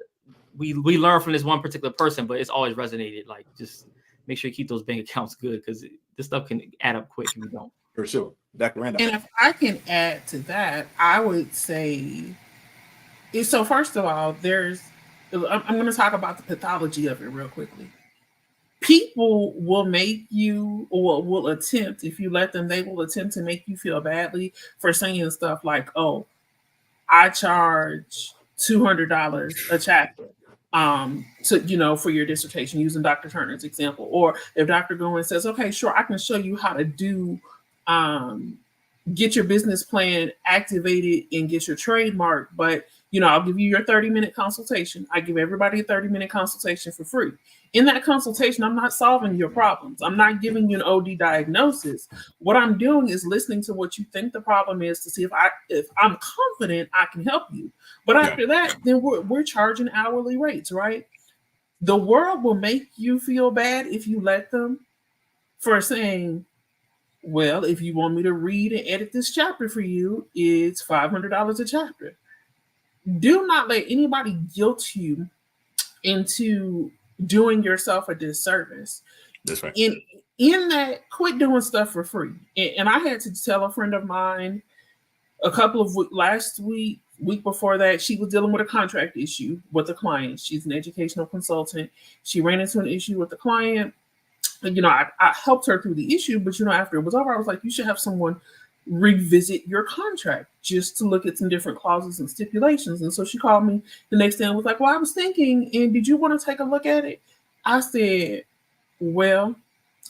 we learned from this one particular person, but it's always resonated. Like, just make sure you keep those bank accounts good, because this stuff can add up quick if you don't. For sure. Dr. Randolph. And if I can add to that, I would say, so first of all, I'm going to talk about the pathology of it real quickly. People will make you, or will attempt, if you let them, they will attempt to make you feel badly for saying stuff like, oh, I charge $200 a chapter for your dissertation, using Dr. Turner's example. Or if Dr. Goins says, okay, sure, I can show you how to do, get your business plan activated and get your trademark, but I'll give you your 30-minute consultation. I give everybody a 30-minute consultation for free. In that consultation, I'm not solving your problems. I'm not giving you an OD diagnosis. What I'm doing is listening to what you think the problem is, to see if I'm confident I can help you. But after that, then we're charging hourly rates, right? The world will make you feel bad if you let them, for saying, well, if you want me to read and edit this chapter for you, it's $500 a chapter. Do not let anybody guilt you into doing yourself a disservice. That's right. In that, quit doing stuff for free. And I had to tell a friend of mine last week before that, she was dealing with a contract issue with a client. She's an educational consultant. She ran into an issue with the client. I helped her through the issue, but after it was over, I was like, you should have someone revisit your contract just to look at some different clauses and stipulations. And so she called me the next day and was like, well, I was thinking, and did you want to take a look at it? I said, well,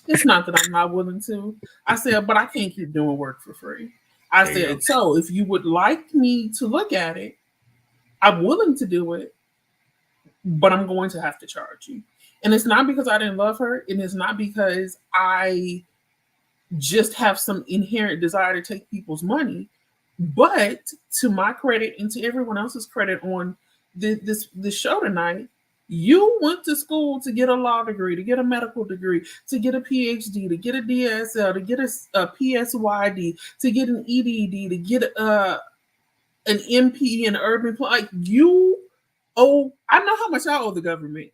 it's not that I'm not willing to. I said, but I can't keep doing work for free. I said, so if you would like me to look at it, I'm willing to do it, but I'm going to have to charge you. And it's not because I didn't love her, and it's not because I just have some inherent desire to take people's money. But to my credit and to everyone else's credit on this show tonight, you went to school to get a law degree, to get a medical degree, to get a PhD, to get a DSL, to get a PSYD, to get an EDD, to get an MP in urban planning. I know how much I owe the government.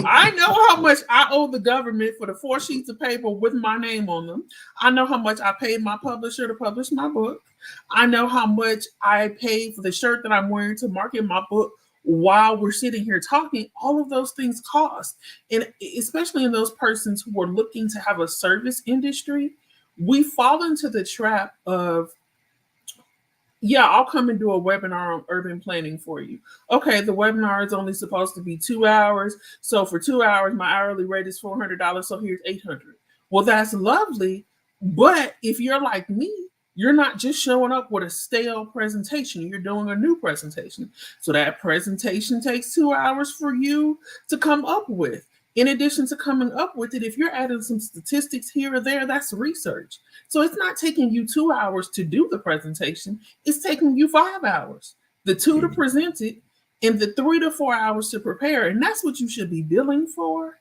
I know how much I owe the government for the 4 sheets of paper with my name on them. I know how much I paid my publisher to publish my book. I know how much I paid for the shirt that I'm wearing to market my book while we're sitting here talking. All of those things cost. And especially in those persons who are looking to have a service industry, we fall into the trap of, I'll come and do a webinar on urban planning for you. Okay, the webinar is only supposed to be 2 hours. So for 2 hours, my hourly rate is $400. So here's $800. Well, that's lovely. But if you're like me, you're not just showing up with a stale presentation. You're doing a new presentation. So that presentation takes 2 hours for you to come up with. In addition to coming up with it, if you're adding some statistics here or there, that's research. So it's not taking you 2 hours to do the presentation. It's taking you 5 hours, the 2 to present it and the 3 to 4 hours to prepare. And that's what you should be billing for,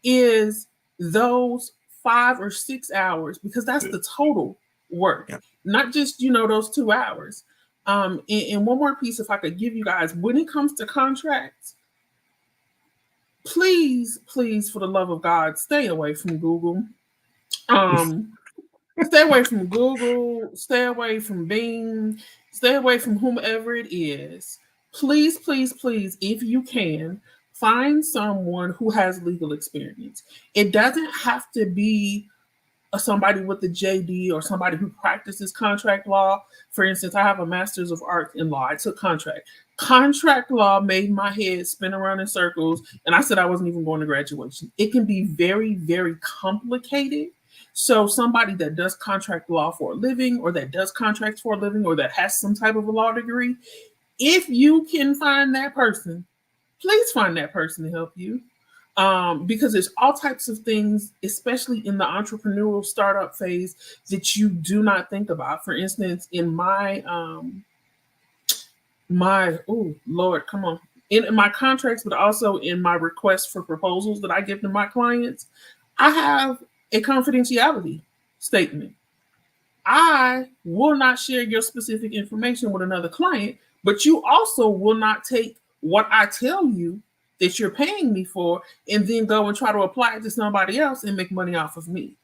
is those 5 or 6 hours, because that's the total work. not just, those 2 hours. And one more piece, if I could give you guys, when it comes to contracts, please, please, for the love of God, stay away from Google. Stay away from Google, stay away from Bing, stay away from whomever it is. Please, please, please, if you can, find someone who has legal experience. It doesn't have to be somebody with the JD or somebody who practices contract law. For instance, I have a master's of arts in law. I took contract. Contract law made my head spin around in circles, and I said I wasn't even going to graduation. It can be very, very complicated. So somebody that does contract law for a living, or that does contracts for a living, or that has some type of a law degree, if you can find that person, please find that person to help you. Because there's all types of things, especially in the entrepreneurial startup phase, that you do not think about. For instance, in oh Lord, come on, in my contracts, but also in my requests for proposals that I give to my clients, I have a confidentiality statement. I will not share your specific information with another client, but you also will not take what I tell you that you're paying me for and then go and try to apply it to somebody else and make money off of me.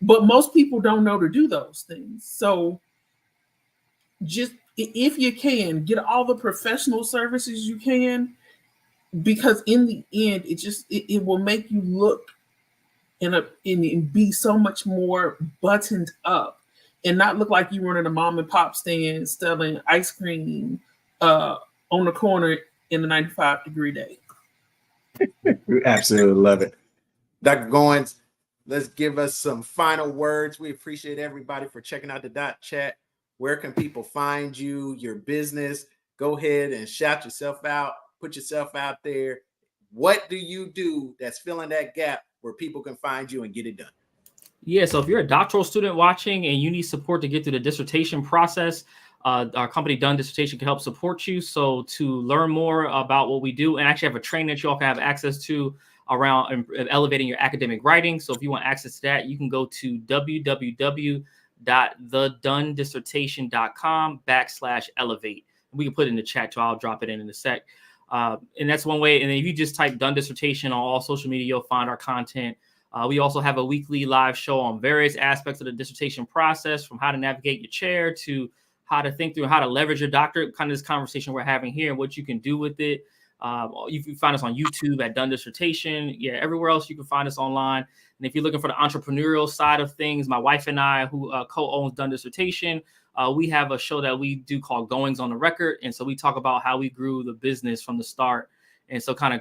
But most people don't know to do those things. So just, if you can, get all the professional services you can, because in the end, it will make you look and be so much more buttoned up and not look like you running a mom and pop stand selling ice cream on the corner in a 95-degree day. We absolutely love it. Dr. Goins, let's give us some final words. We appreciate everybody for checking out the dot chat. Where can people find you, your business? Go ahead and shout yourself out, put yourself out there. What do you do that's filling that gap where people can find you and get it done? Yeah, so if you're a doctoral student watching and you need support to get through the dissertation process, our company Done Dissertation can help support you. So to learn more about what we do, and actually have a training that you all can have access to around elevating your academic writing. So if you want access to that, you can go to www.thedonedissertation.com/elevate. We can put it in the chat too. I'll drop it in a sec. And that's one way. And then if you just type Done Dissertation on all social media, you'll find our content. We also have a weekly live show on various aspects of the dissertation process, from how to navigate your chair to how to think through how to leverage your doctorate, kind of this conversation we're having here, and what you can do with it. You can find us on YouTube at Done Dissertation. Yeah, everywhere else you can find us online. And if you're looking for the entrepreneurial side of things, my wife and I, who co-owns Done Dissertation, we have a show that we do called Goings on the Record. And so we talk about how we grew the business from the start. And so kind of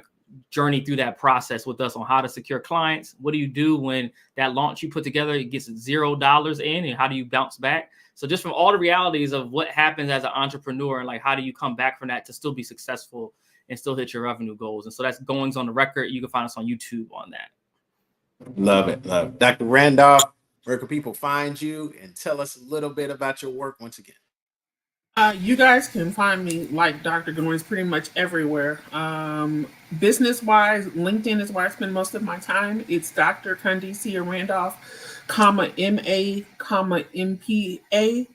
journey through that process with us on how to secure clients. What do you do when that launch you put together, it gets $0 in, and how do you bounce back? So just from all the realities of what happens as an entrepreneur, and like, how do you come back from that to still be successful and still hit your revenue goals? And so that's Goings on the Record. You can find us on YouTube on that. Love it. Love it. Dr. Randolph, where can people find you, and tell us a little bit about your work once again? You guys can find me, like Dr. Goins, pretty much everywhere. Business-wise, LinkedIn is where I spend most of my time. It's Dr. Candicia Randolph, MA, MPA.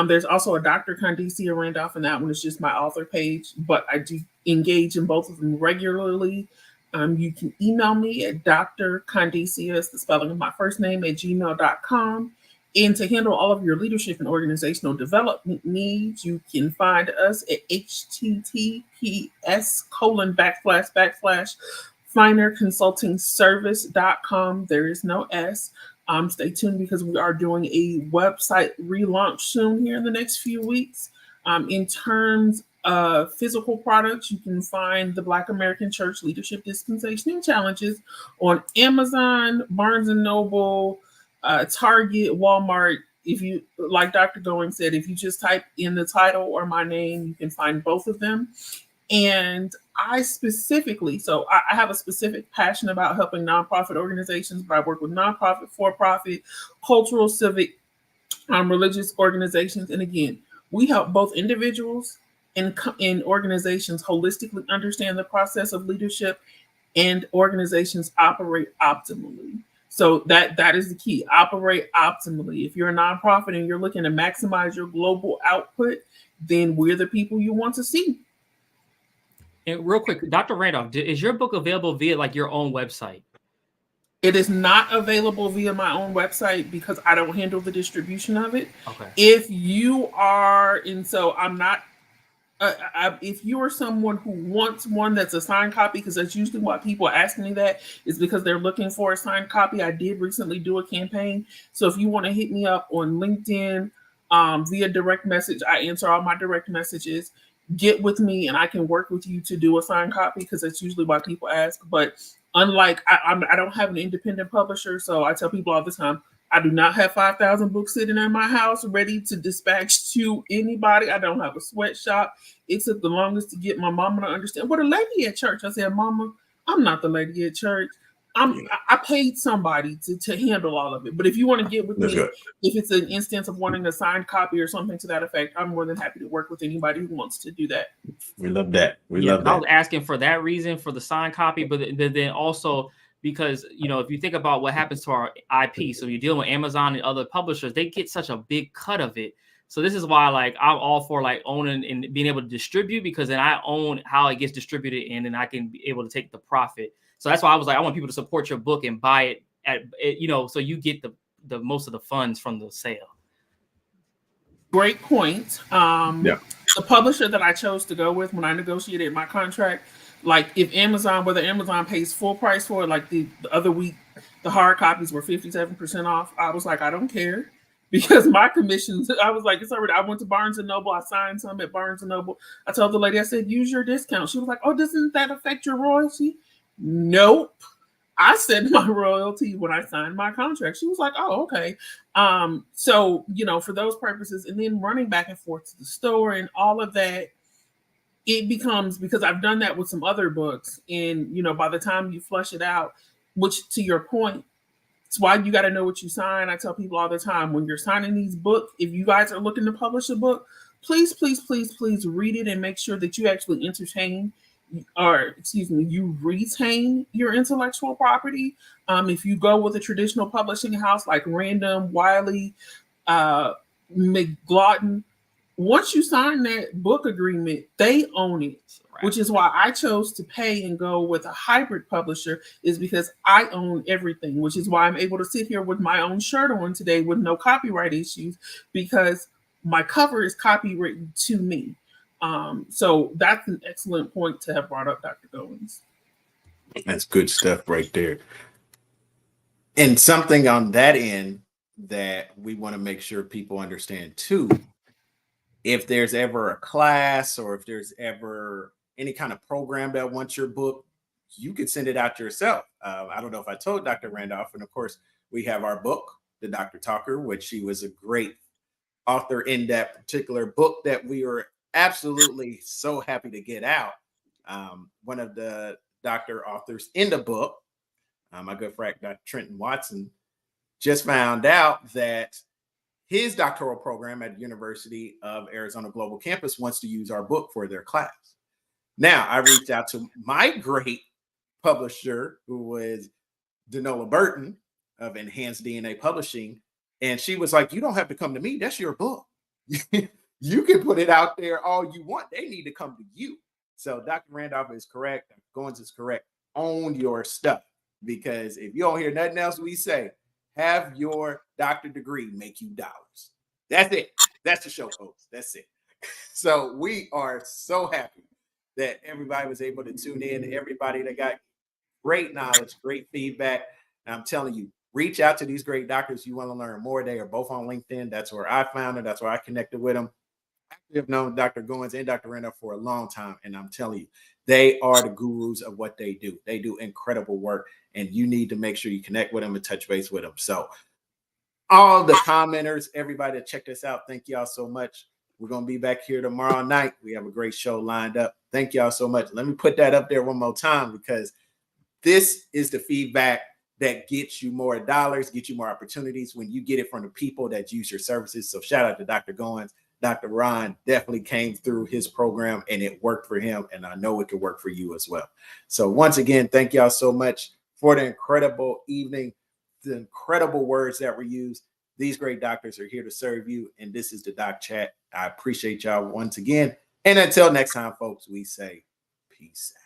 There's also a Dr. Candicia Randolph, and that one is just my author page, but I do engage in both of them regularly. You can email me at Dr. Candicia, it's the spelling of my first name, at gmail.com. And to handle all of your leadership and organizational development needs, you can find us at https://finerconsultingservice.com. There is no S. Stay tuned, because we are doing a website relaunch soon here in the next few weeks. In terms of physical products, you can find the Black American Church Leadership Dispensation and Challenges on Amazon, Barnes & Noble, Target, Walmart. If you, like Dr. Goins said, if you just type in the title or my name, you can find both of them. And I specifically, so I have a specific passion about helping nonprofit organizations, but I work with nonprofit, for-profit, cultural, civic, religious organizations. And again, we help both individuals and organizations holistically understand the process of leadership, and organizations operate optimally. So that is the key. Operate optimally. If you're a nonprofit and you're looking to maximize your global output, then we're the people you want to see. And real quick, Dr. Randolph, is your book available via like your own website? It is not available via my own website because I don't handle the distribution of it. Okay. If you are, and so I'm not, if you are someone who wants one that's a signed copy, because that's usually why people ask me that, is because they're looking for a signed copy. I did recently do a campaign. So if you want to hit me up on LinkedIn via direct message, I answer all my direct messages. Get with me and I can work with you to do a signed copy, because that's usually why people ask. But unlike, I don't have an independent publisher, so I tell people all the time, I do not have 5,000 books sitting in my house ready to dispatch to anybody. I don't have a sweatshop. It took the longest to get my mama to understand. What, a lady at church? I said, Mama, I'm not the lady at church. I paid somebody to handle all of it. But if you want to get with me, if it's an instance of wanting a signed copy or something to that effect, I'm more than happy to work with anybody who wants to do that. We love that. We love that. I was asking for that reason, for the signed copy, but then also because, you know, if you think about what happens to our IP, so you're dealing with Amazon and other publishers, they get such a big cut of it. So this is why, like, I'm all for like owning and being able to distribute, because then I own how it gets distributed and then I can be able to take the profit. So that's why I was like, I want people to support your book and buy it at, you know, so you get the most of the funds from the sale. Great point. The publisher that I chose to go with when I negotiated my contract, like if Amazon, whether Amazon pays full price for it, like the other week, the hard copies were 57% off. I was like, I don't care, because my commissions, I was like, it's already, I went to Barnes and Noble. I signed some at Barnes and Noble. I told the lady, I said, use your discount. She was like, oh, doesn't that affect your royalty? Nope. I said my royalty when I signed my contract. She was like, oh, okay. So, you know, for those purposes, and then running back and forth to the store and all of that, it becomes, because I've done that with some other books, and, you know, by the time you flush it out, which, to your point, it's why you got to know what you sign. I tell people all the time, when you're signing these books, if you guys are looking to publish a book, please, please, please, please read it and make sure that you actually you retain your intellectual property. If you go with a traditional publishing house like Random, Wiley, McGlotton, once you sign that book agreement, they own it, which is why I chose to pay and go with a hybrid publisher, is because I own everything, which is why I'm able to sit here with my own shirt on today with no copyright issues, because my cover is copywritten to me. So that's an excellent point to have brought up, Dr. Goins. That's good stuff right there. And something on that end that we want to make sure people understand too, if there's ever a class or if there's ever any kind of program that wants your book, you could send it out yourself. I don't know if I told Dr. Randolph, and of course we have our book, The Dr. Talker, which she was a great author in that particular book that we were absolutely so happy to get out. One of the doctor authors in the book, my good friend, Dr. Trenton Watson, just found out that his doctoral program at the University of Arizona Global Campus wants to use our book for their class. Now, I reached out to my great publisher, who was Denola Burton of Enhanced DNA Publishing, and she was like, you don't have to come to me. That's your book. You can put it out there all you want. They need to come to you. So Dr. Randolph is correct. Dr. Goins is correct. Own your stuff, because if you don't hear nothing else we say, have your doctor degree make you dollars. That's it. That's the show, folks. That's it. So we are so happy that everybody was able to tune in. Everybody that got great knowledge, great feedback. And I'm telling you, reach out to these great doctors. You want to learn more. They are both on LinkedIn. That's where I found them. That's where I connected with them. I have known Dr. Goins and Dr. Randolph for a long time. And I'm telling you, they are the gurus of what they do. They do incredible work, and you need to make sure you connect with them and touch base with them. So all the commenters, everybody that checked us out, thank y'all so much. We're going to be back here tomorrow night. We have a great show lined up. Thank y'all so much. Let me put that up there one more time, because this is the feedback that gets you more dollars, gets you more opportunities when you get it from the people that use your services. So shout out to Dr. Goins. Dr. Ron definitely came through his program and it worked for him. And I know it could work for you as well. So once again, thank y'all so much for the incredible evening. the incredible words that were used. These great doctors are here to serve you. And this is the Doc Chat. I appreciate y'all once again. And until next time, folks, we say peace out.